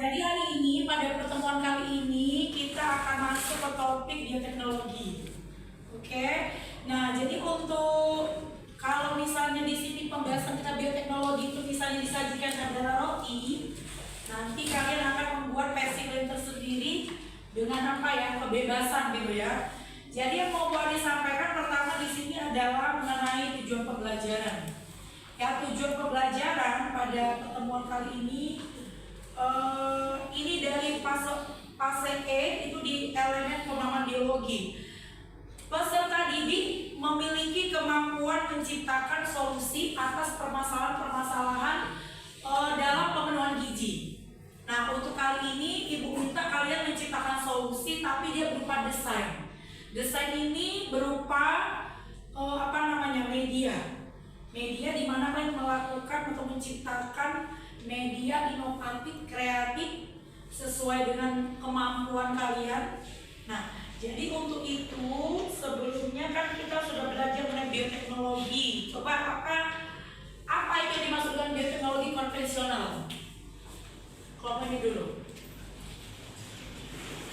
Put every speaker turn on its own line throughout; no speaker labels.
Jadi hari ini pada pertemuan kali ini kita akan masuk ke topik bioteknologi. Oke. Nah, jadi untuk kalau misalnya di sini pembahasan kita bioteknologi itu misalnya disajikan adalah roti, nanti kalian akan membuat versi kalian tersendiri dengan apa ya, kebebasan gitu ya. Jadi yang mau boleh disampaikan pertama di sini adalah mengenai tujuan pembelajaran. Ya, tujuan pembelajaran pada pertemuan kali ini dari fase E itu di elemen pemahaman biologi. Peserta didik memiliki kemampuan menciptakan solusi atas permasalahan-permasalahan dalam pemenuhan gizi. Nah, untuk kali ini Ibu minta kalian menciptakan solusi tapi dia berupa desain. Desain ini berupa media di mana kalian melakukan atau menciptakan media inovatif, kreatif sesuai dengan kemampuan kalian. Nah, jadi untuk itu sebelumnya kan kita sudah belajar mengenai bioteknologi. Coba apa itu yang dimaksud dengan bioteknologi konvensional? Kelompok ini dulu.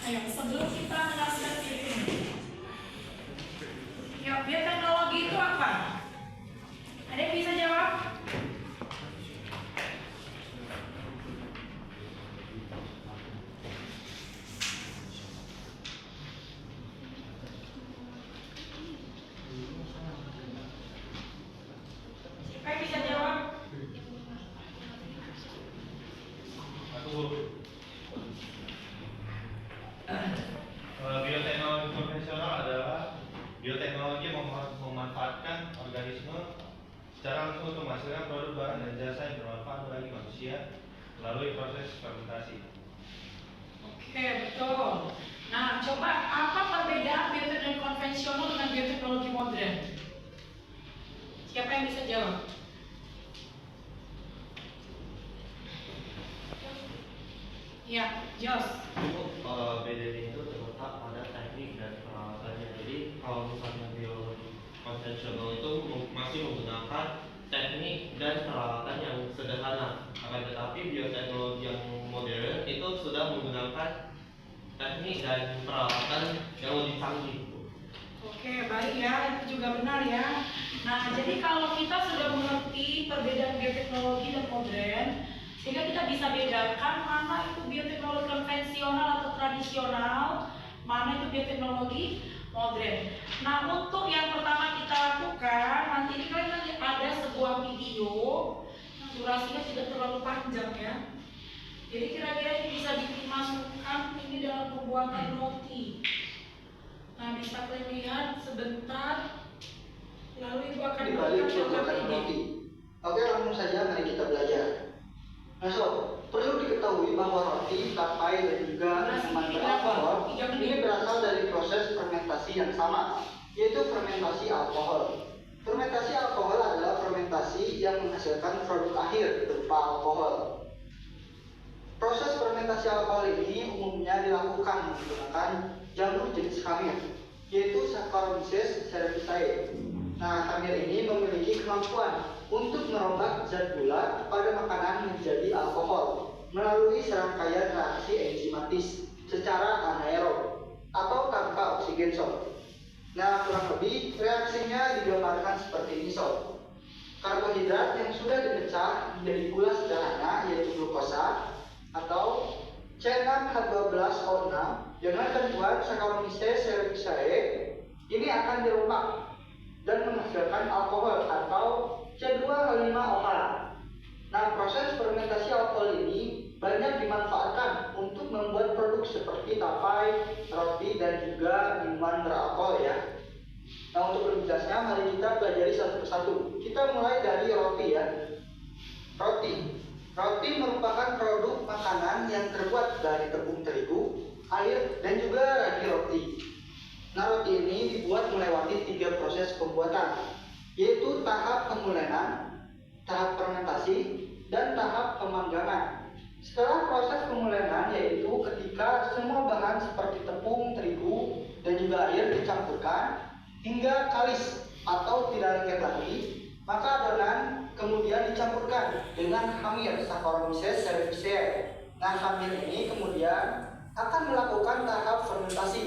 Ayo, sebelum kita menjelaskan ini. Ya, bioteknologi itu apa? Ada yang bisa jawab? Siapa yang bisa jawab?
Bioteknologi konvensional adalah bioteknologi memanfaatkan organisme secara langsung untuk menghasilkan produk barang dan jasa yang bermanfaat bagi manusia melalui proses fermentasi.
Oke, betul. Nah, coba apa perbedaan bioteknologi konvensional dengan bioteknologi modern? Siapa yang bisa jawab? Ya, Jos.
Bedanya itu terletak pada teknik dan peralatannya. Jadi kalau misalnya biologi konvensional itu masih menggunakan teknik dan peralatan yang sederhana, akan tetapi bioteknologi yang modern itu sudah menggunakan teknik dan peralatan yang lebih canggih.
Oke, baik ya, itu juga benar ya. Nah, jadi kalau kita sudah mengerti perbedaan bioteknologi dan modern, sehingga kita bisa bedakan mana itu bioteknologi konvensional atau tradisional, mana itu bioteknologi modern. Nah, untuk yang pertama kita lakukan, nanti ini kan ada sebuah video, durasinya tidak terlalu panjang ya. Jadi kira-kira ini bisa dimasukkan ini dalam pembuatan roti. Nah, bisa kalian lihat sebentar, lalu ibu akan
dibalik pembuatan roti. Oke, langsung saja mari kita belajar. Nah, sob, perlu diketahui bahwa roti, tapai, dan juga minuman beralkohol ini berasal dari proses fermentasi yang sama, yaitu fermentasi alkohol. Fermentasi alkohol adalah fermentasi yang menghasilkan produk akhir berupa alkohol. Proses fermentasi alkohol ini umumnya dilakukan menggunakan jamur jenis khamir, yaitu Saccharomyces cerevisiae. Nah, khamir ini memiliki kemampuan untuk merombak zat gula pada makanan menjadi alkohol melalui serangkaian reaksi enzimatis secara anaerob atau tanpa oksigen sob. Nah, kurang lebih reaksinya digambarkan seperti ini sob. Karbohidrat yang sudah dipecah menjadi gula sederhana yaitu glukosa atau C6H12O6 dengan kandungan Saccharomyces cerevisiae ini akan dirombak dan menghasilkan alkohol atau C2H5OH. Nah, proses fermentasi alkohol ini banyak dimanfaatkan untuk membuat produk seperti tapai, roti, dan juga minuman beralkohol ya. Nah, untuk lebih jelasnya mari kita pelajari satu persatu. Kita mulai dari roti ya. Roti merupakan produk makanan yang terbuat dari tepung terigu, air, dan juga ragi roti. Nah, roti ini dibuat melewati 3 proses pembuatan, yaitu tahap pemulenan, tahap fermentasi, dan tahap pemanggangan. Setelah proses pemulenan, yaitu ketika semua bahan seperti tepung, terigu, dan juga air dicampurkan hingga kalis atau tidak lengket lagi, maka adonan kemudian dicampurkan dengan khamir Saccharomyces cerevisiae. Nah, khamir ini kemudian akan melakukan tahap fermentasi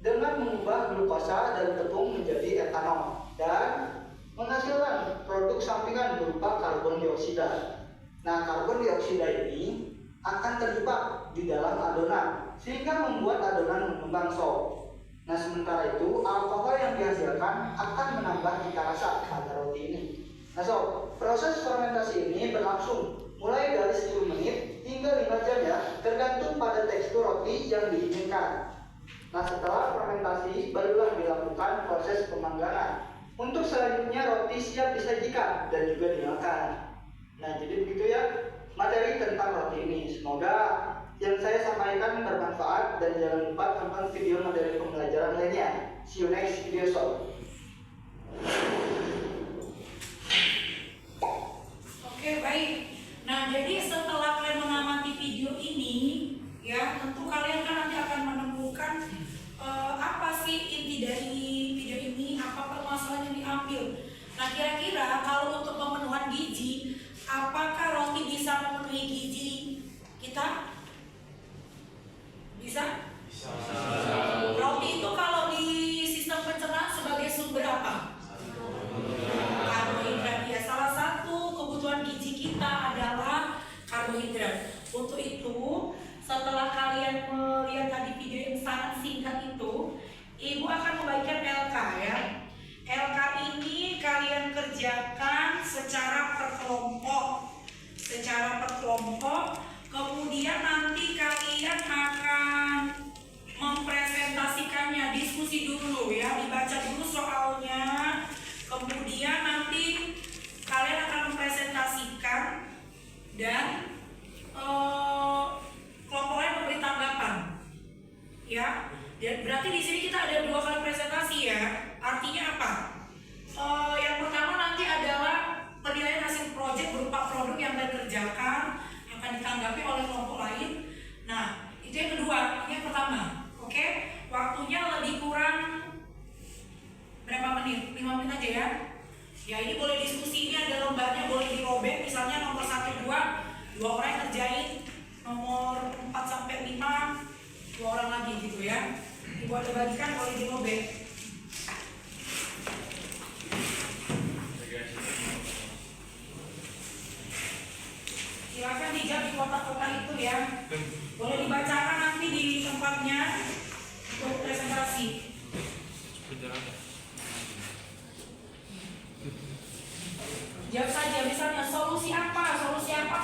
dengan mengubah glukosa dari tepung menjadi etanol dan menghasilkan produk sampingan berupa karbon dioksida. Nah, karbon dioksida ini akan terjebak di dalam adonan sehingga membuat adonan mengembang sok. Nah, sementara itu alkohol yang dihasilkan akan menambah cita rasa pada roti ini. Nah, sob, proses fermentasi ini berlangsung mulai dari 10 menit hingga 5 jam ya, tergantung pada tekstur roti yang diinginkan. Nah, setelah fermentasi barulah dilakukan proses pemanggangan. Untuk selanjutnya roti siap disajikan dan juga dimakan. Nah, jadi begitu ya materi tentang roti ini. Semoga yang saya sampaikan bermanfaat dan jangan lupa tonton video materi pembelajaran lainnya. See you next video sob.
Oke, baik. Nah, jadi setelah kalian mengamati video ini, ya tentu kalian kan nanti akan menemukan apa sih inti dari video ini, apa permasalahan yang diambil. Nah, kira-kira kalau untuk pemenuhan gizi, apakah roti bisa memenuhi gizi kita? Bisa? Roti itu kalau di sistem pencernaan sebagai sumber apa? Karbohidrat ya. Salah satu kebutuhan gizi kita adalah karbohidrat. Untuk itu, setelah kalian melihat tadi video yang sangat singkat itu, Ibu akan membagikan LK ya. LK ini kalian kerjakan secara berkelompok. Kemudian nanti kalian akan mempresentasikannya, diskusi dulu ya, dibaca dulu soalnya. Kemudian nanti kalian akan mempresentasikan dan kelompok lain memberi tanggapan. Ya, berarti di sini kita ada 2 kali presentasi ya. Artinya apa? Yang pertama nanti adalah penilaian hasil proyek berupa produk yang kalian kerjakan akan ditanggapi oleh kelompok lain. Nah, itu yang kedua. Ini yang pertama. Oke, waktunya lebih kurang berapa menit? 5 menit aja ya. Ya, ini boleh diskusi, ini ada lembahnya, boleh dirobek. Misalnya nomor 1, 2 orang yang kerjain. Nomor 4 sampai 5 2 orang lagi gitu ya. Ibu ada bagikan, boleh dirobek. Silakan dijawab di kotak-kotak itu ya. Boleh dibacakan nanti di tempatnya untuk presentasi. Jawab saja, misalnya solusi apa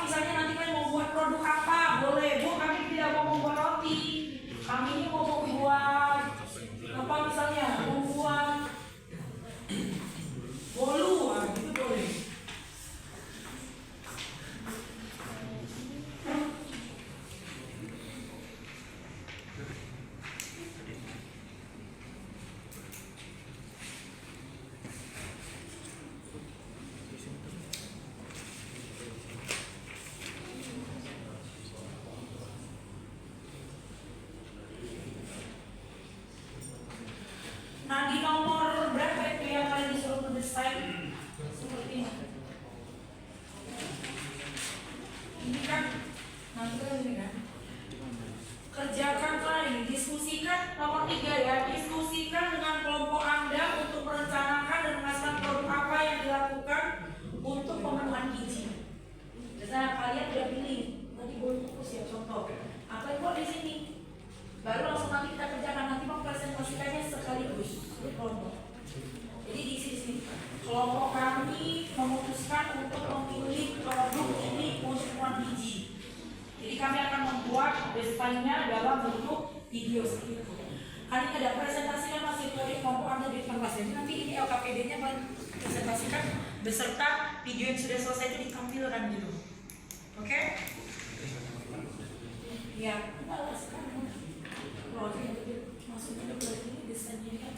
misalnya nanti kalian mau buat produk apa, boleh. Bu, kami tidak mau membuat roti, kami ini mau membuat apa, misalnya membuat bolu, gitu boleh. Nah, di nomor berapa itu yang kalian disuruh mendesain seperti ini? Ini kan, nanti ini kan. Kerjakan kali, diskusikan nomor 3 ya. Diskusikan dengan kelompok Anda untuk merencanakan dan menghasilkan produk apa yang dilakukan untuk pemenuhan gizi. Misalnya kalian udah pilih, tadi boleh fokus ya, contoh. Apa yang buat di sini? Baru langsung nanti kita kerjakan, nanti mempresentasikannya sekaligus di kelompok. Jadi di sini kelompok kami memutuskan untuk memilih produk ini untuk pemenuhan gizi. Jadi kami akan membuat desainnya dalam bentuk video seperti itu. Kali ini ada presentasinya masih dari kelompok Anda di kelas. Jadi nanti ini LKPD-nya presentasikan beserta video yang sudah selesai itu ditampilkan gitu. Oke? Ya, kita sekarang. Maksudnya ini desainnya kan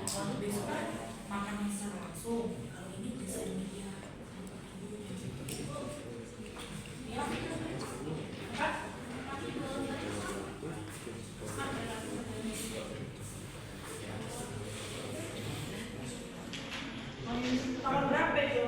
kalau besok kan makan secara langsung, kalau ini desainnya ya kan tahun berapa itu?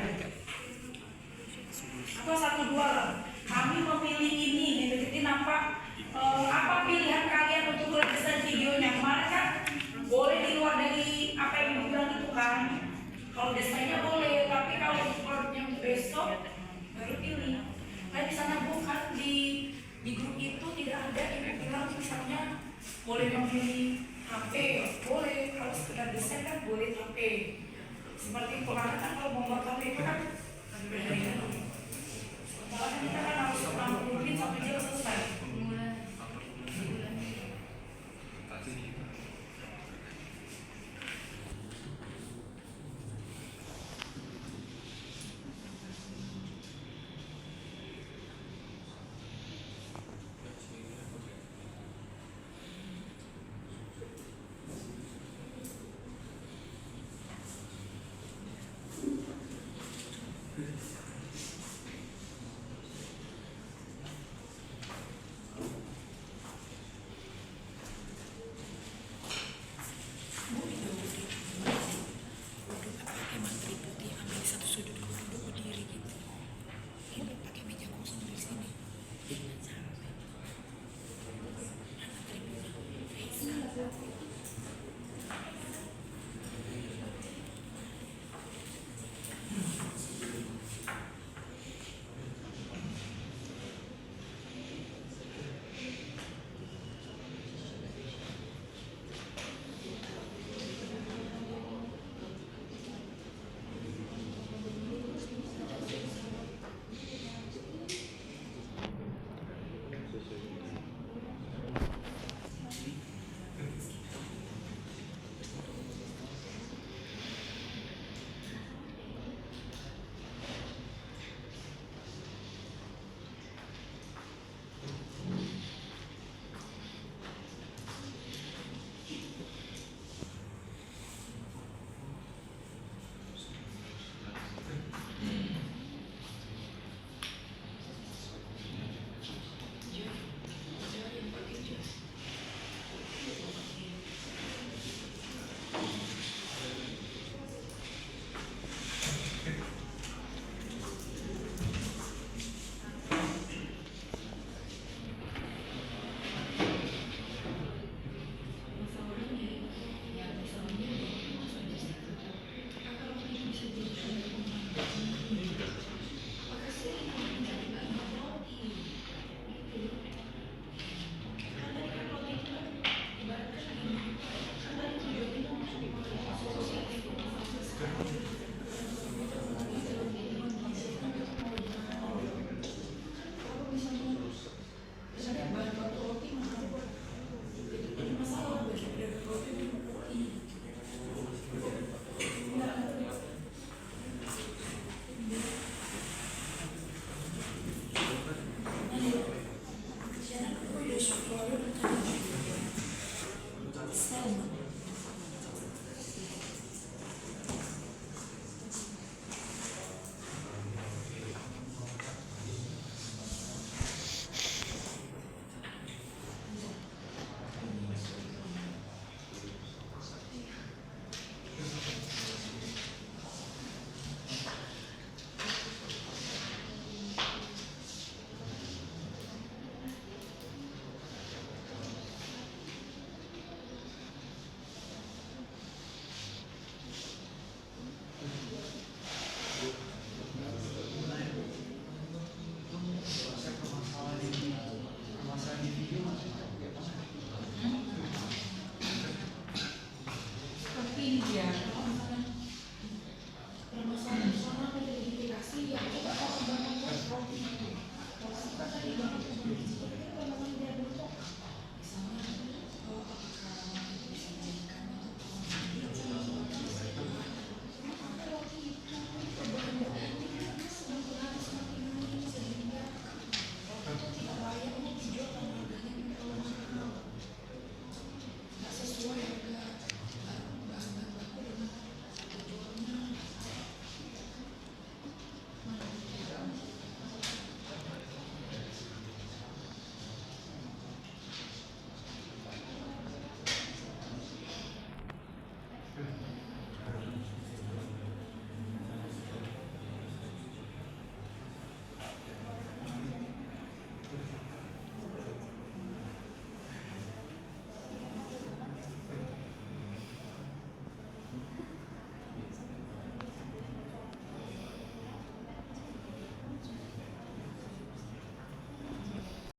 aja. Atau 1 2 lah. Kami memilih ini gitu. Jadi nampak apa pilihan kalian untuk redesign videonya. Kemarin kan boleh di luar dari apa yang ibu bilang itu kan. Kalau desainnya boleh, tapi kalau part yang besok baru pilih. Kayak di sana bukan di grup itu tidak ada ibu bilang misalnya boleh memilih HP, boleh. Kalau sekedar desain kan boleh HP. Seperti kemarin kan kalau membuat HP itu kan beda-beda. Kalau kita